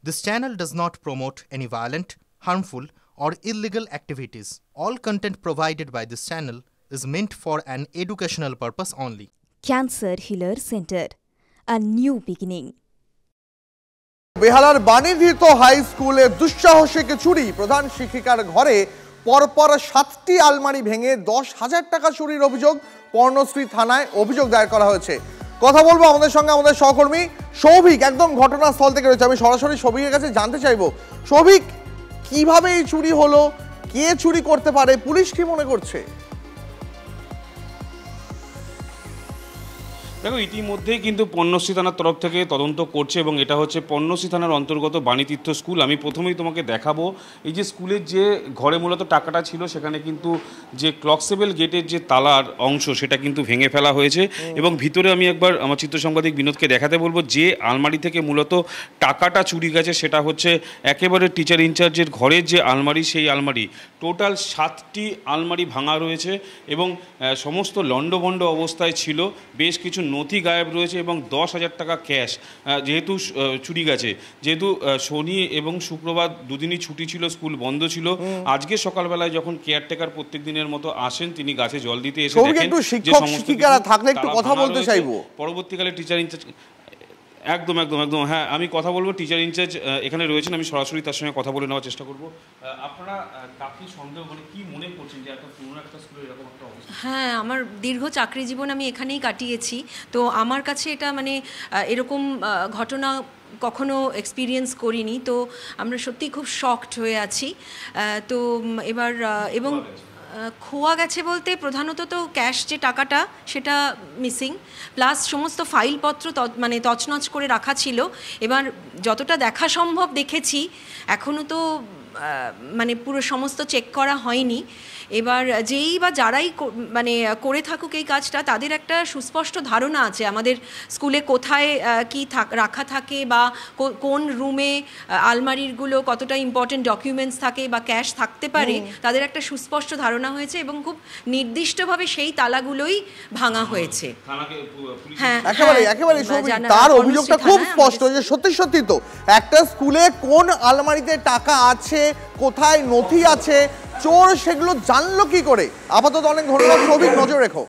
This channel does not promote any violent, harmful, or illegal activities. All content provided by this channel is meant for an educational purpose only. Cancer Healer Center, a new beginning. বেহালার বাণীধীর্ত high স্কুলে দুঃসাহসিক চুরি। প্রধান শিক্ষিকার ঘরে পরপর 7টি আলমারি ভেঙে 10,000 টাকা চুরির অভিযোগ পর্ণশ্রী থানায় অভিযোগ দায়ের করা হয়েছে। কথা বলবো আমাদের সঙ্গে আমাদের সহকর্মী সৌভিক, একদম ঘটনাস্থল থেকে রয়েছে। আমি সরাসরি সৌভিকের কাছে জানতে চাইবো, সৌভিক কিভাবে এই চুরি হলো, কে চুরি করতে পারে, পুলিশ কি মনে করছে? দেখো, ইতিমধ্যেই কিন্তু পর্ণশ্রী থানার তরফ থেকে তদন্ত করছে এবং এটা হচ্ছে পর্ণশ্রী থানার অন্তর্গত বাণীতীর্থ স্কুল। আমি প্রথমেই তোমাকে দেখাবো এই যে স্কুলের যে ঘরে মূলত টাকাটা ছিল, সেখানে কিন্তু যে ক্লকসেবেল গেটের যে তালার অংশ সেটা কিন্তু ভেঙে ফেলা হয়েছে এবং ভিতরে আমি একবার আমার চিত্র সাংবাদিক বিনোদকে দেখাতে বলবো যে আলমারি থেকে মূলত টাকাটা চুরি গেছে সেটা হচ্ছে একেবারে টিচার ইনচার্জের ঘরের যে আলমারি, সেই আলমারি টোটাল 7টি আলমারি ভাঙা রয়েছে এবং সমস্ত লণ্ডভণ্ড অবস্থায় ছিল। বেশ কিছু নথি গায়েব রয়েছে এবং 10,000 টাকা ক্যাশ যেহেতু চুরি গেছে। যেহেতু শনি এবং শুক্রবার দুদিনই ছুটি ছিল, স্কুল বন্ধ ছিল, আজকে সকালবেলায় যখন কেয়ারটেকার প্রত্যেক দিনের মতো আসেন, তিনি গাছে জল দিতে এসে দেখেন যে সমস্ত কথা বলতে চাইবো। পরবর্তীকালে টিচার ইনচার্জ একদম হ্যাঁ, আমি কথা বলবো। টিচার ইনচার্জ এখানে রয়েছেন, আমি সরাসরি তার সঙ্গে কথা বলে নেওয়ার চেষ্টা করবো। আপনারা কাকে সন্দেহ মানে কি মনে করছেন যে একটা পুরনো একটা স্কুলে এরকম একটা অবস্থা? হ্যাঁ, আমার দীর্ঘ চাকরি জীবন আমি এখানেই কাটিয়েছি, তো আমার কাছে এটা মানে এরকম ঘটনা কখনো এক্সপিরিয়েন্স করিনি, তো আমরা সত্যি খুব শকড হয়ে আছি। তো এবার এবং খোয়া গেছে বলতে প্রধানত তো ক্যাশ যে টাকাটা সেটা মিসিং, প্লাস সমস্ত ফাইলপত্র মানে তছনছ করে রাখা ছিল। এবার যতটা দেখা সম্ভব দেখেছি, এখনও তো মানে পুরো সমস্ত চেক করা হয়নি। এবার যেই বা যারাই মানে করে থাকুক এই কাজটা, তাদের একটা সুস্পষ্ট ধারণা আছে আমাদের স্কুলে কোথায় কি রাখা থাকে বা কোন রুমে আলমারিগুলো কতটা ইম্পর্টেন্ট ডকুমেন্টস থাকে বা ক্যাশ থাকতে পারে, তাদের একটা সুস্পষ্ট ধারণা হয়েছে এবং খুব নির্দিষ্টভাবে সেই তালাগুলোই ভাঙা হয়েছে। হ্যাঁ, একেবারে তার অভিযোগটা খুব স্পষ্ট যে সত্যি তো একটা স্কুলে কোন আলমারিতে টাকা আছে, কোথায় নথি আছে, চোর সেগুলো জানলো কি করে? আপাতত অনেক ধন্যবাদ সৌভিক, নজর রেখো।